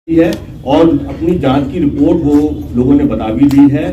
है और अपनी जांच की रिपोर्ट वो लोगों ने बता भी दी है।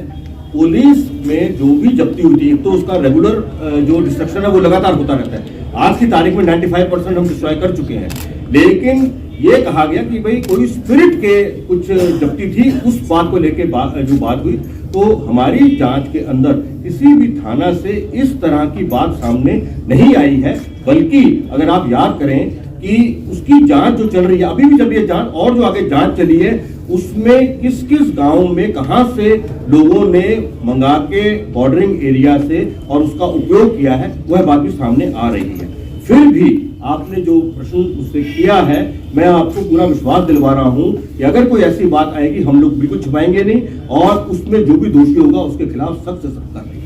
पुलिस में जो भी जब्ती होती है तो उसका रेगुलर जो डिस्ट्रक्शन है वो लगातार होता रहता है। आज की तारीख में 95% हम डिस्ट्रॉय कर चुके हैं, लेकिन ये कहा गया कि भाई कोई स्पिरिट के कुछ जब्ती थी, उस बात को लेके जो बात हुई, तो हमारी जांच के अंदर किसी भी थाना से इस तरह की बात सामने नहीं आई है। बल्कि अगर आप याद करें कि उसकी जांच जो चल रही है अभी भी चल रही है जांच, और जो आगे जांच चली है उसमें किस किस गांव में कहां से लोगों ने मंगा के बॉर्डरिंग एरिया से और उसका उपयोग किया है, वह बात भी सामने आ रही है। फिर भी आपने जो प्रश्न मुझसे किया है, मैं आपको पूरा विश्वास दिलवा रहा हूं कि अगर कोई ऐसी बात आएगी हम लोग बिल्कुल छुपाएंगे नहीं, और उसमें जो भी दोषी होगा उसके खिलाफ सख्त से सख्त कार्रवाई।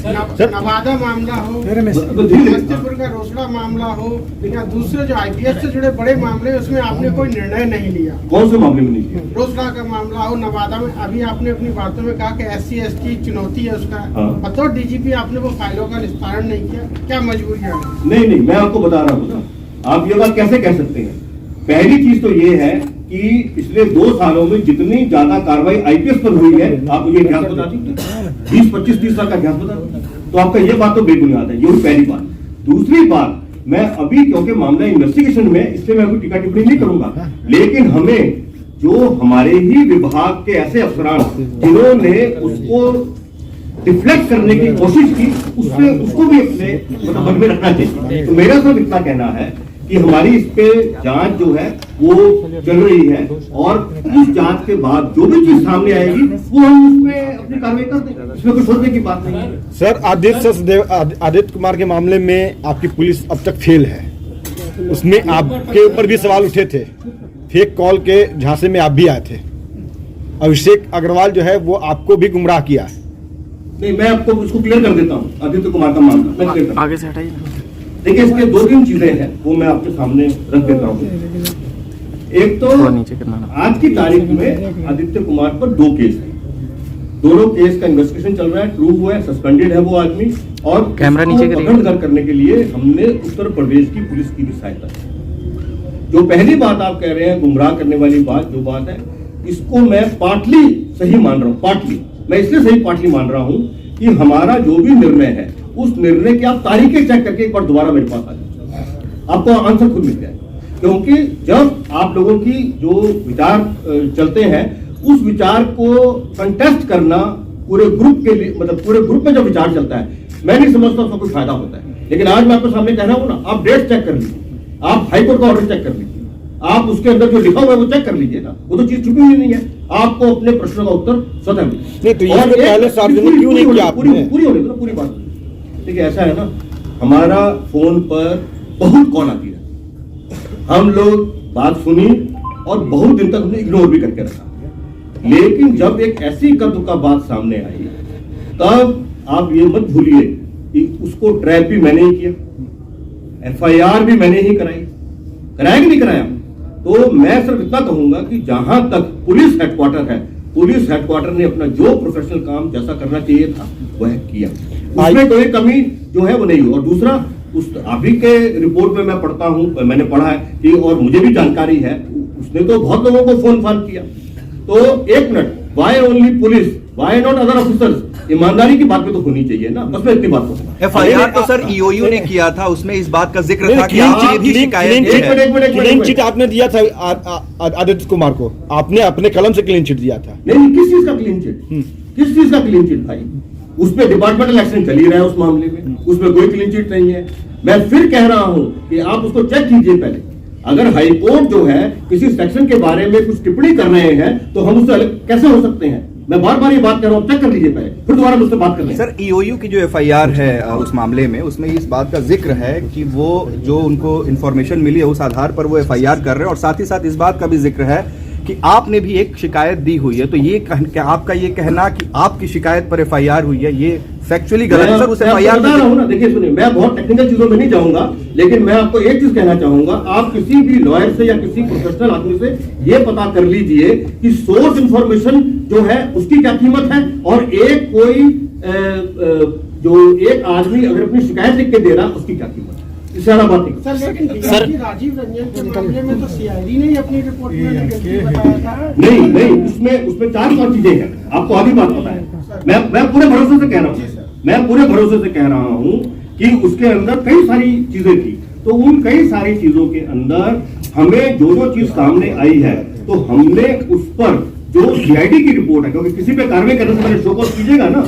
नवादा मामला हो, समस्तीपुर का रोसड़ा मामला हो, या दूसरे जो आईपीएस से जुड़े बड़े मामले हैं उसमें आपने कोई निर्णय नहीं लिया। कौन से मामले में नहीं लिया? रोसड़ा का मामला हो, नवादा में अभी आपने अपनी बातों में कहा कि SC ST चुनौती है उसका, बतौर DGP आपने वो फाइलों का निस्तारण नहीं किया, क्या मजबूरियां? नहीं, मैं आपको बता रहा हूँ ना, आप ये बात कैसे कह सकते हैं। पहली चीज तो ये है कि पिछले 2 सालों में जितनी ज्यादा कार्रवाई आईपीएस पर हुई है, आप मुझे इतिहास बता दीजिए, 20, 25, 30 साल का इतिहास बता दीजिए, तो आपका ये बात तो बेबुनियाद है। ये पहली बात। दूसरी बात, मैं अभी क्योंकि मामला इन्वेस्टिगेशन में, इसलिए मैं अभी टीका टिप्पणी नहीं करूंगा, लेकिन हमें जो हमारे ही विभाग के ऐसे अफसरान जिन्होंने उसको डिफ्लेक्ट करने की कोशिश की, उसको भी अपने मतलब मन में रखना चाहिए। तो मेरा सिर्फ इतना कहना है कि हमारी इस पे जांच जो है वो चल रही है, और इस जांच के बाद जो भी चीज सामने आएगी वो हम उसमें अपनी कार्रवाई कर देंगे, इसमें कुछ सोचने की बात नहीं है। सर, आदित्य कुमार के मामले में आपकी पुलिस अब तक फेल है, उसमें आपके ऊपर भी सवाल उठे थे, फेक कॉल के झांसे में आप भी आए थे। अभिषेक अग्रवाल जो है वो आपको भी गुमराह किया है। नहीं, मैं आपको उसको क्लियर कर देता हूँ, आदित्य कुमार का मामला मैं क्लियर आगे से हटाइए। देखिए, इसके 2-3 चीजें हैं वो मैं आपके सामने रख देता हूँ। एक तो आज की तारीख में आदित्य कुमार पर 2 केस हैं, दोनों केस का इन्वेस्टिगेशन चल रहा है, प्रूव हुआ है, सस्पेंडेड है वो आदमी, और कैमरा नीचे करने के लिए हमने उत्तर प्रदेश की पुलिस की भी सहायता की। जो पहली बात आप कह रहे हैं गुमराह करने वाली बात, जो बात है, इसको मैं पार्टली सही मान रहा हूँ। पार्टली मैं इसलिए सही पार्टली मान रहा हूँ कि हमारा जो भी निर्णय है उस निर्णय की आप तारीखें चेक करके एक बार दोबारा मेरे पास आ जाए, आपको आंसर खुद मिल जाए। क्योंकि जब आप लोगों की जो विचार चलते हैं, उस विचार को कंटेस्ट करना पूरे ग्रुप के लिए, मतलब पूरे ग्रुप में जब विचार चलता है, मैं नहीं समझता उसका कुछ फायदा होता है। लेकिन आज मैं आपके सामने कह रहा हूं ना, आप डेट चेक कर लीजिए, आप हाईकोर्ट का ऑर्डर चेक कर लीजिए, आप उसके अंदर जो लिखा हुआ है वो चेक कर लीजिए ना, वो तो चीज छुपी हुई नहीं है, आपको अपने प्रश्नों का उत्तर स्वतः मिले। पूरी बात देखिए, ऐसा है ना, हमारा फोन पर बहुत कॉल आती है, हम लोग बात सुनी और बहुत दिन तक हमने इग्नोर भी करके रखा, लेकिन जब एक ऐसी कद्र का बात सामने आई, तब आप ये मत भूलिए कि उसको ट्रैप भी मैंने ही किया, FIR भी मैंने ही कराया कि नहीं कराया। तो मैं सिर्फ इतना कहूंगा कि जहां तक पुलिस हेडक्वार्टर है, पुलिस हेडक्वार्टर ने अपना जो प्रोफेशनल काम जैसा करना चाहिए था वह किया, उसमें कोई कमी जो है वो नहीं हुई। और दूसरा, उस अभी के रिपोर्ट में मैं पढ़ता हूं, मैंने पढ़ा है कि, और मुझे भी जानकारी है, उसने तो बहुत लोगों को फोन किया। तो एक minute, why only police, why not other officers? ईमानदारी की बात पे तो होनी चाहिए ना, बस मैं इतनी बात कहूंगा। FIR तो सर EOU ने किया था, उसमें इस बात का जिक्र था कि आपकी भी शिकायत है। क्लीन चिट आपने दिया था आदित्य कुमार को, आपने अपने कलम से क्लीन चिट दिया था। नहीं, किस चीज का क्लीन चिट? किस चीज का क्लीन चिट भाई? उस पर डिपार्टमेंटल एक्शन चल ही रहा है, उस मामले में उसमें कोई क्लीन चिट नहीं है। मैं फिर कह रहा हूं कि आप उसको चेक कीजिए पहले। अगर हाईकोर्ट जो है किसी सेक्शन के बारे में कुछ टिप्पणी कर रहे हैं तो हम उससे अलग कैसे हो सकते हैं? मैं बार बार ये बात कर रहा हूं, चेक कर लीजिए पहले, फिर दोबारा मुझसे बात कर लें। सर, EOU की जो FIR है उस मामले में, उसमें इस बात का जिक्र है कि वो जो उनको इन्फॉर्मेशन मिली है उस आधार पर वो FIR कर रहे हैं, और साथ ही साथ इस बात का भी जिक्र है कि आपने भी एक शिकायत दी हुई है। तो ये आपका ये कहना कि आपकी शिकायत पर FIR हुई है, ये फैक्चुअली गलत है सर। उस FIR बता रहा हूं ना, देखिए सुनिए, मैं बहुत टेक्निकल चीजों में नहीं जाऊंगा, लेकिन मैं आपको एक चीज कहना चाहूंगा, आप किसी भी लॉयर से या किसी प्रोफेशनल आदमी से ये पता कर लीजिए कि सोर्स इंफॉर्मेशन जो है उसकी क्या कीमत है, और एक कोई जो एक आदमी अगर अपनी शिकायत लिख के दे रहा उसकी क्या कीमत है। इससे ज्यादा बात नहीं। सर लेकिन डीआईजी राजीव रंजन के मामले में तो सीआईडी ने ही अपनी रिपोर्ट में नेगेटिव बताया था। नहीं, उसमें 4 चीजें हैं, आपको आधी बात पता है। मैं पूरे भरोसे से कह रहा हूँ कि उसके अंदर कई सारी चीजें थी, तो उन कई सारी चीजों के अंदर हमें जो चीज सामने आई है, तो हमने उस पर जो सीआईडी की रिपोर्ट है, क्योंकि किसी पे कार्रवाई करने से पहले शोकॉज कीजिएगा ना,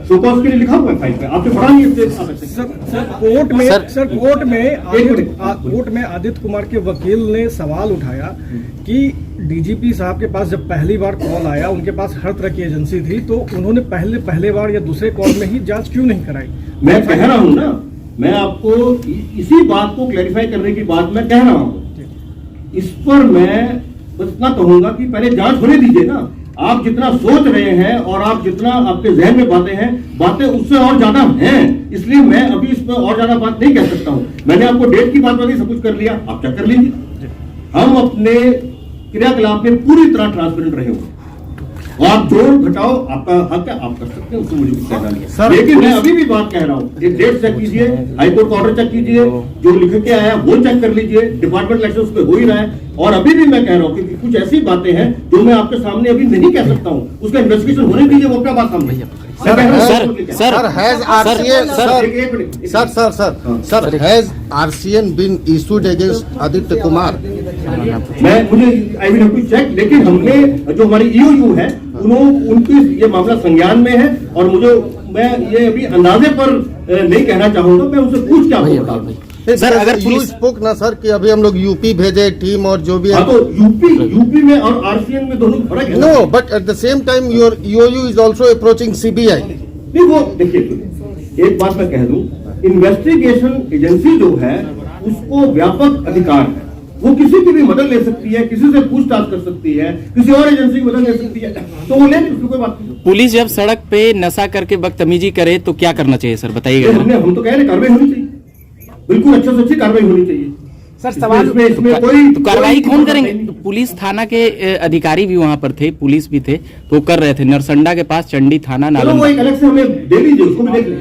शोकॉज के लिए लिखा हुआ है फाइल पे, आपने पढ़ा नहीं है। कोर्ट में आदित्य कुमार के वकील ने सवाल उठाया कि डीजीपी साहब के पास जब पहली बार कॉल आया, उनके पास हर तरह की एजेंसी थी, तो उन्होंने पहले बार या दूसरे कॉल में ही जांच क्यों नहीं कराई? मैं कह रहा हूं ना, मैं आपको इसी बात को क्लैरिफाई करने की बात मैं कह रहा हूं। इस पर मैं बस इतना कहूंगा कि पहले जांच होने दीजिए ना। आप जितना सोच रहे हैं और आप जितना आपके जहन में बातें उससे और ज्यादा हैं, इसलिए मैं अभी इस पर और ज्यादा बात नहीं कह सकता हूं। मैंने आपको डेट की बात बता, सब कुछ कर लिया, आप चेक कर लीजिए। हम अपने क्रियाकलाप में पूरी तरह ट्रांसपेरेंट रहे होंगे, और आप जोड़ घटाओ आपका हक है, आप कर सकते हैं, उसको मुझे कुछ कहना नहीं है। लेकिन मैं अभी भी बात कह रहा हूँ, ये डेट चेक कीजिए, हाईकोर्ट का ऑर्डर चेक कीजिए, जो लिख के आया वो चेक कर लीजिए, डिपार्टमेंट इलेक्शन उस पर हो ही रहा है। और अभी भी मैं कह रहा हूँ कि कुछ ऐसी बातें हैं जो मैं आपके सामने अभी नहीं कह सकता हूँ, उसका इन्वेस्टिगेशन होने दीजिए, वो क्या बात सामने है। Sir, has RCN been issued against Aditya Kumar? मुझे I will have to check, लेकिन हमने जो हमारी ईओयू है उनकी ये मामला संज्ञान में है, और मैं ये अभी अंदाजे पर नहीं कहना चाहूंगा, मैं उनसे पूछ के आपको बताऊंगा। सर अगर पुलिस स्पोक ना सर कि अभी हम लोग यूपी भेजे टीम और जो भी है, तो यूपी में और आरसीएन में दोनों फर्क है। No, but at the same time your EOU is also approaching CBI. नहीं, वो देखिए, एक बात मैं कह दूं, इन्वेस्टिगेशन एजेंसी जो है उसको व्यापक अधिकार है, वो किसी की भी मदद ले सकती है, किसी से पूछताछ कर सकती है, किसी और एजेंसी की मदद ले सकती है, तो वो ले, उसमें कोई बात नहीं। पुलिस जब सड़क पे नशा करके बदतमीजी करे तो क्या करना चाहिए सर, बताइएगा। हम तो कह रहे हैं कार्रवाई होनी चाहिए, बिल्कुल अच्छे से अच्छी कार्रवाई होनी चाहिए। सर सवाल इसमें कोई तो कार्रवाई कौन करेंगे? पुलिस थाना के अधिकारी भी वहाँ पर थे, पुलिस भी थे, तो कर रहे थे नरसंडा के पास चंडी थाना नालंदा। वो एक अलग से हमें दे लीजिए, उसको भी देख लें।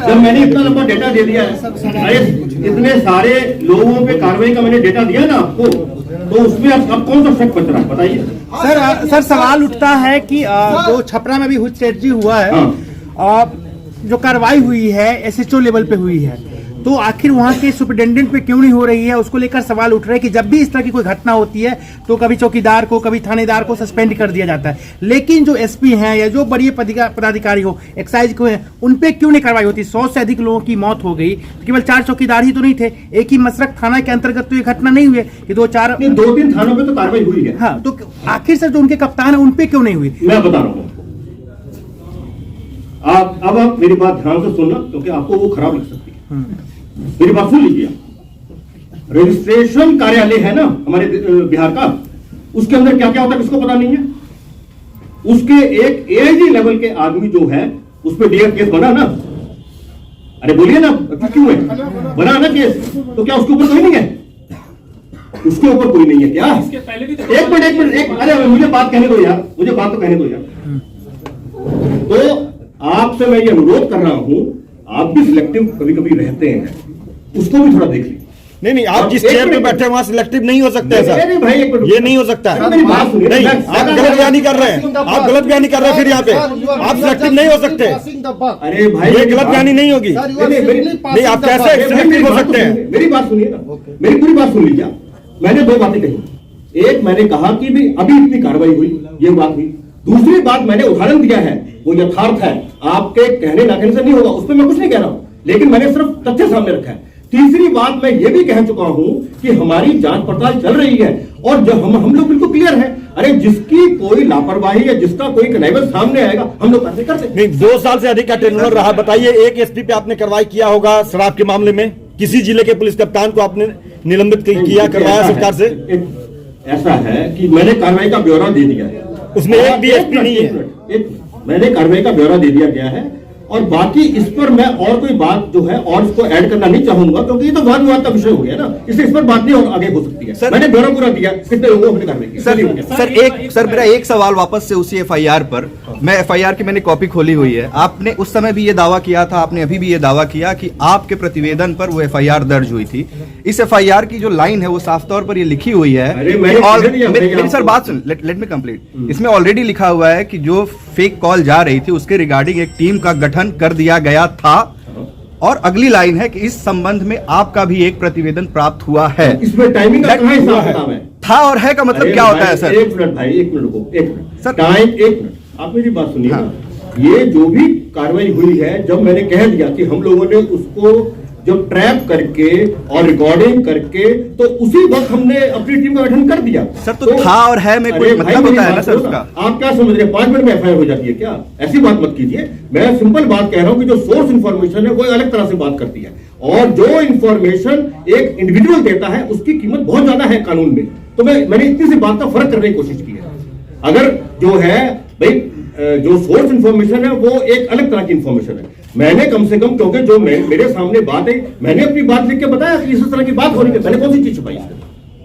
जब मैंने इतना लंबा डेटा दे दिया है, इतने सारे लोगों पे कार्रवाई का मैंने डेटा दिया ना आपको, तो उसमें अब कौन सा शक बच रहा है, बताइए। सर सवाल उठता है कि जो छपरा में भी हुई स्ट्रेटजी हुआ है, जो कार्रवाई हुई है एसएचओ लेवल पे हुई है, तो आखिर वहाँ के सुपरिटेंडेंट पे क्यों नहीं हो रही है? उसको लेकर सवाल उठ रहे हैं कि जब भी इस तरह की कोई घटना होती है तो कभी चौकीदार को, कभी थानेदार को सस्पेंड कर दिया जाता है, लेकिन जो एसपी हैं या जो बड़ी पदाधिकारी हो, एक्साइज को हैं, उन पे क्यों नहीं कार्रवाई होती? 100 से अधिक लोगों की मौत हो गई, तो केवल 4 चौकीदार ही तो नहीं थे, एक ही मसरक थाना के अंतर्गत तो ये घटना नहीं हुई कि 2-3 थानों पे तो कार्रवाई हुई है। हाँ, तो आखिर से जो उनके कप्तान है उन पे क्यों नहीं हुई? मैं बता रहा हूँ, आप मेरी बात ध्यान से सुनना, क्योंकि आपको वो खराब लग सकती है। मेरी बात सुन लीजिए। रजिस्ट्रेशन कार्यालय है ना हमारे बिहार का, उसके अंदर क्या क्या होता है किसको पता नहीं है? उसके एक एआईजी लेवल के आदमी जो है उस पर डीएफ केस बना ना, अरे बोलिए ना, क्यों है बना ना केस, तो क्या उसके ऊपर कोई नहीं है? उसके ऊपर कोई नहीं है क्या? एक मिनट, अरे मुझे बात कहने दो यार, मुझे बात तो कहने दो यार। तो आपसे मैं ये अनुरोध कर रहा हूं, आप भी सिलेक्टिव कभी कभी रहते हैं, उसको भी थोड़ा देख लीजिए। नहीं, आप जिस चेयर पे बैठे वहां सिलेक्टिव नहीं हो सकते सर, नहीं भाई, ये नहीं हो सकता है। नहीं, आप गलत बयानी कर रहे हैं, आप गलत बयानी कर रहे हैं, फिर यहाँ पे आप सिलेक्टिव नहीं हो सकते। अरे भाई, ये गलत बयानी नहीं होगी। नहीं, आप कैसे सिलेक्टिव हो सकते हैं? मेरी बात सुनिए ना, मेरी पूरी बात सुन लीजिए। मैंने 2 बातें कही, एक मैंने कहा कि भी अभी इतनी कार्रवाई हुई, ये बात हुई। दूसरी बात मैंने उदाहरण दिया है, वो यथार्थ है, आपके कहने ना कहने से नहीं होगा, उस पर मैं कुछ नहीं कह रहा हूं, लेकिन मैंने सिर्फ तथ्य सामने रखा है। तीसरी बात मैं ये भी कह चुका हूं कि हमारी जांच पड़ताल चल रही है, और जब हम लोग बिल्कुल क्लियर है, अरे जिसकी कोई लापरवाही या जिसका कोई कनेक्शन सामने आएगा हम लोग कार्रवाई करते हैं। नहीं, 2 साल से अधिक का टेन्योर रहा, बताइए एक एसपी पे आपने कार्रवाई किया होगा शराब के मामले में, किसी जिले के पुलिस कप्तान को आपने निलंबित किया, करवाया सरकार से? ऐसा है कि मैंने कार्रवाई का ब्यौरा दे दिया है, उसमें एक डीएसपी नहीं है, मैंने कार्रवाई का ब्यौरा दे दिया गया है, और बाकी इस पर मैं और कोई बात जो है और इसको ऐड करना नहीं चाहूंगा, क्योंकि ये तो वाद विवाद का विषय हो गया ना, इसलिए इस पर बात नहीं और आगे हो सकती है। मैंने ब्यौरा पूरा दिया, कितने लोगों ने कार्रवाई की। सर मेरा एक सवाल वापस से उसी एफआईआर पर, मैं एफआईआर की मैंने कॉपी खोली हुई है। आपने उस समय भी ये दावा किया था, आपने अभी भी ये दावा किया कि आपके प्रतिवेदन पर वो एफआईआर दर्ज हुई थी। इस एफआईआर की जो लाइन है वो साफ तौर पर ये लिखी हुई है मेरी सर बात सुन, लेट मी कंप्लीट। इसमें ऑलरेडी लिखा हुआ है कि जो फेक कॉल जा रही थी उसके रिगार्डिंग एक टीम का गठन कर दिया गया था, और अगली लाइन है कि इस संबंध में आपका भी एक प्रतिवेदन प्राप्त हुआ है। इसमें टाइमिंग का कहाँ हिसाब किताब है? था और है का मतलब क्या होता है सर? एक मिनट भाई, एक मिनट को, एक मिनट सर, टाइम, एक मिनट आप मेरी बात सुनिए। हाँ। ये जो भी कार्रवाई हुई है, जब मैंने कह दिया कि हम लोगों ने उसको जब ट्रैप करके और रिकॉर्डिंग करके, तो उसी वक्त हमने अपनी टीम का गठन कर दिया सर। तो था और है में कोई मतलब होता है ना सर उसका? आप क्या समझ रहे हैं 5 मिनट में एफआईआर हो जाती है क्या? ऐसी बात मत कीजिए। मैं सिंपल बात कह रहा हूं कि जो सोर्स इंफॉर्मेशन है वो अलग तरह से बात करती है, और जो इंफॉर्मेशन एक इंडिविजुअल देता है उसकी कीमत बहुत ज्यादा है कानून में। तो मैंने इतनी सी बात का फर्क करने की कोशिश की है। अगर जो है भाई जो सोर्स इंफॉर्मेशन है वो एक अलग तरह की इंफॉर्मेशन है। मैंने कम से कम, क्योंकि जो मेरे सामने बात है, मैंने अपनी बात लिख के बताया कि इस तरह की बात हो रही है। मैंने कौन सी चीज छुपाई?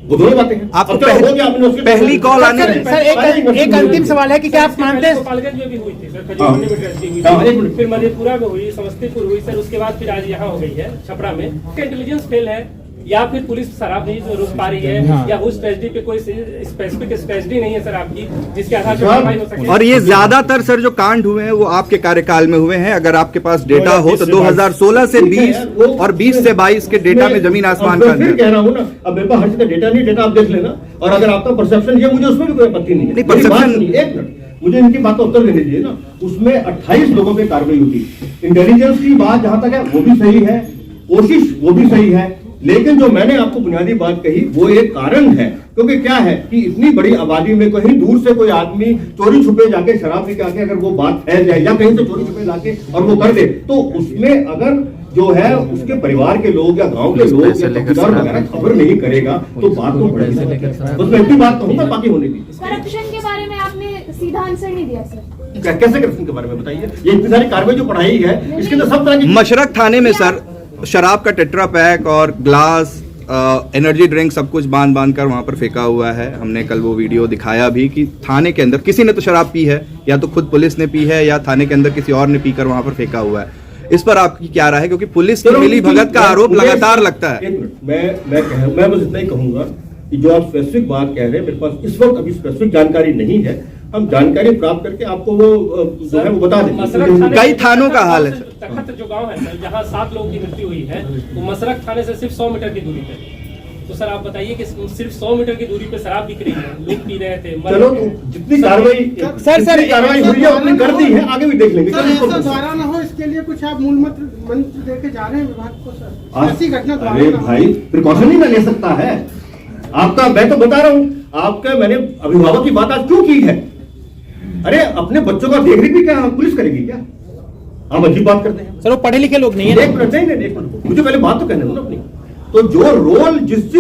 वो दोनों बातें हैं। आपको अब हो गया, आपने उसके पहली कॉल आने सर एक अंतिम सवाल है कि क्या आप मानते हैं गोपालगंज में भी हुई थी सर, खजूरहोली में ट्रेजेडी हुई थी, फिर मधेपुरा में हुई, समस्तीपुर हुई सर, उसके बाद फिर आज यहाँ हो गई है छपरा में। इंटेलिजेंस फेल है या फिर पुलिस शराब नहीं रोक पा रही है, या उस ट्रेजेडी पे कोई स्पेसिफिक स्ट्रेटेजी नहीं है सर आपकी जिसके आधार पर कार्रवाई हो सके? और ये ज्यादातर सर जो कांड हुए हैं वो आपके कार्यकाल में हुए हैं। अगर आपके पास डेटा हो तो 2016 से 20 और 20 से 22 के डेटा में जमीन आसमान का अंतर। कह रहा हूँ ना, अब मेरे पास हर चीज का डेटा नहीं, डेटा आप देख लेना, और अगर आपका परसेप्शन ये, मुझे उसमें भी कोई आपत्ति नहीं है। नहीं, perception- एक मिनट, मुझे इनकी बात का उत्तर देने दीजिए ना। उसमें 28 लोगों पे कार्रवाई होती। इंटेलिजेंस की बात जहां तक है वो भी सही है, कोशिश वो भी सही है, लेकिन जो मैंने आपको बुनियादी बात कही वो एक कारण है। क्योंकि क्या है कि इतनी बड़ी आबादी में कहीं दूर से कोई आदमी चोरी छुपे जाके शराब पी के आके अगर वो बात फैल जाए, या कहीं से चोरी छुपे लाके और वो कर दे, तो उसमें अगर जो है उसके परिवार के लोग या गांव के लोग या चौकीदार वगैरह खबर नहीं करेगा तो बात तो बढ़ेगी। बस मैं इतनी बात कहूंगा, बाकी होने दी। करप्शन के बारे में आपने सीधा आंसर नहीं दिया सर। कैसे करप्शन के बारे में बताइए? ये इतनी सारी कार्रवाई जो पढ़ाई है इसके अंदर सब तरह की मशरक थाने में सर शराब का टेट्रा पैक और ग्लास, एनर्जी ड्रिंक सब कुछ बांध कर वहां पर फेंका हुआ है। हमने कल वो वीडियो दिखाया भी कि थाने के अंदर किसी ने तो शराब पी है, या तो खुद पुलिस ने पी है या थाने के अंदर किसी और ने पीकर वहां पर फेंका हुआ है। इस पर आपकी क्या राय है? क्योंकि पुलिस की मिली भगत का आरोप लगातार लगता है। एक मिनट, मैं बस इतना ही कहूंगा कि जो आप स्पेसिफिक बात कह रहे हैं, मेरे पास इस वक्त अभी स्पेसिफिक जानकारी नहीं है। हम जानकारी प्राप्त करके आपको वो जो है वो बता देंगे। कई थानों का हाल है तखत जो गांव है सर, जहां 7 लोगों की मृत्यु हुई है, वो मसरक थाने से सिर्फ 100 मीटर की दूरी पे। तो सर आप बताइए कि सिर्फ 100 मीटर की दूरी पे शराब बिक रही है, लोग पी रहे थे। चलो जितनी कार्रवाई कार्रवाई हुई है उतनी कर दी है, आगे भी देख लेंगे। सर ऐसा दोबारा ना हो, इसके लिए कुछ आप मूल मंत्र देके जा रहे हैं विभाग को सर? ऐसी घटना दोबारा अरे ना हो। भाई प्रिकॉशन ही ना ले सकता है आपका? मैं तो बता रहा हूँ आपका, मैंने अभिभावक की बात आज क्यों की है? अरे अपने बच्चों का देख रेख भी क्या पुलिस करेगी क्या? हम अजीब बात करते हैं सर वो पढ़े लिखे लोग नहीं है। एक मिनट, नहीं, एक मिनट, मुझे पहले बात तो कहने दो ना अपनी। तो जो रोल जिस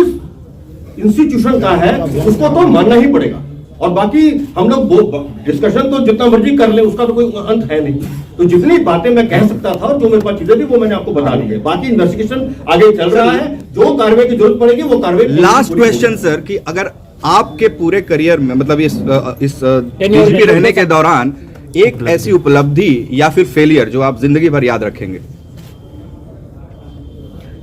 इंस्टीट्यूशन का है उसको तो मानना ही पड़ेगा, और बाकी हम लोग डिस्कशन तो जितना मर्जी कर ले उसका तो कोई अंत है नहीं। तो जितनी बातें मैं कह सकता था और जो मेरे पास चीजें थी वो मैंने आपको बता दी है। बाकी इन्वेस्टिगेशन आगे चल रहा है, जो कार्रवाई की जरूरत पड़ेगी वो कार्रवाई। लास्ट क्वेश्चन सर कि अगर आपके पूरे करियर में, मतलब इस डीजीपी रहने के दौरान एक ऐसी उपलब्धि या फिर फेलियर जो आप जिंदगी भर याद रखेंगे?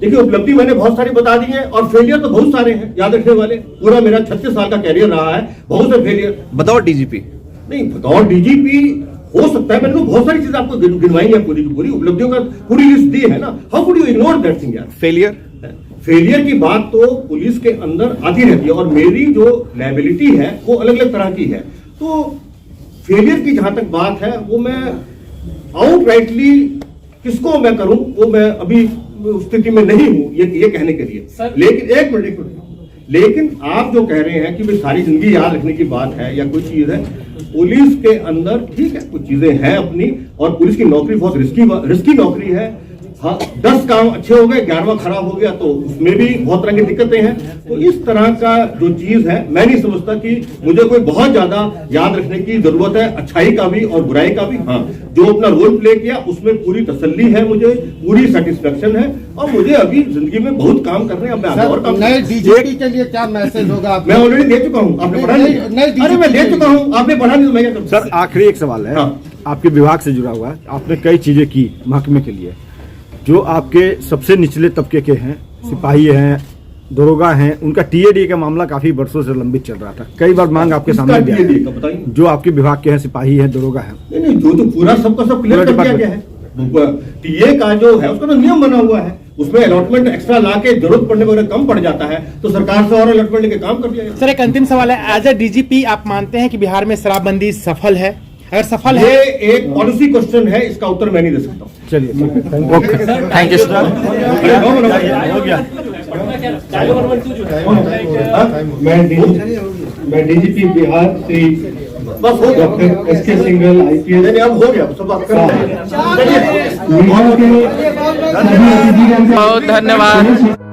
देखिए उपलब्धि मैंने बहुत सारी बता दी है, और फेलियर तो बहुत सारे हैं याद रखने वाले। पूरा मेरा 36 साल का कैरियर रहा है, बहुत से फेलियर। बताओ डीजीपी नहीं, बतौर डीजीपी हो सकता है, मैंने तो बहुत सारी चीजें आपको गिनवाई है, पूरी की पूरी उपलब्धियों का पूरी लिस्ट दी है ना। How could you ignore that thing यार? फेलियर की बात तो पुलिस के अंदर आती रहती है, और मेरी जो लायबिलिटी है वो अलग अलग तरह की है। तो फेलियर की जहां तक बात है वो मैं आउटराइटली किसको मैं करूं वो मैं अभी स्थिति में नहीं हूं ये कहने के लिए। लेकिन एक मिनट, लेकिन आप जो कह रहे हैं कि भाई सारी जिंदगी याद रखने की बात है या कोई चीज है, पुलिस के अंदर ठीक है कुछ चीजें हैं अपनी, और पुलिस की नौकरी बहुत रिस्की नौकरी है। हाँ 10 काम अच्छे हो गए, 11वां खराब हो गया, तो उसमें भी बहुत तरह की दिक्कतें हैं। तो इस तरह का जो चीज है, मैं नहीं समझता कि मुझे कोई बहुत ज्यादा याद रखने की जरूरत है, अच्छाई का भी और बुराई का भी। हाँ, जो अपना रोल प्ले किया उसमें पूरी तसल्ली है, मुझे पूरी सेटिस्फेक्शन है, और मुझे अभी जिंदगी में बहुत काम करने हैं। अब मैं आगे और काम नए डीजीपी के लिए क्या मैसेज होगा? मैं ऑलरेडी दे चुका हूँ, आपने पढ़ा नहीं? अरे मैं दे चुका हूँ, आपने पढ़ा नहीं तो मैं क्या करूँ? सर आखिरी एक सवाल है, हाँ। आपके विभाग से जुड़ा हुआ है। आपने कई चीजें की महकमे के लिए, जो आपके सबसे निचले तबके के हैं, सिपाही हैं, दरोगा हैं, उनका टीएडी का मामला काफी वर्षों से लंबित चल रहा था। कई बार मांग आपके सामने भी आई है। बताइए, जो आपके विभाग के हैं, सिपाही हैं, दरोगा हैं। नहीं, जो तो पूरा सबका सब क्लियर कर दिया गया है। टीए का जो है उसका तो नियम बना हुआ है, उसमें अलॉटमेंट एक्स्ट्रा लाके जरूरत पड़ने पर कम पड़ जाता है तो सरकार से और अलॉटमेंट लेके काम कर दिया जाता है। सर एक अंतिम सवाल है, एज ए डीजीपी आप मानते हैं कि बिहार में शराबबंदी सफल है? अगर सफल ये है, एक पॉलिसी क्वेश्चन है, इसका उत्तर मैं नहीं दे सकता। चलिए, थैंक यू सर। हो गया। मैं डीजीपी बिहार श्री बस हो गया, डॉक्टर एस के सिंघल IPS अब हो गया, सब बात कर रहे हैं। मीडिया के बहुत धन्यवाद।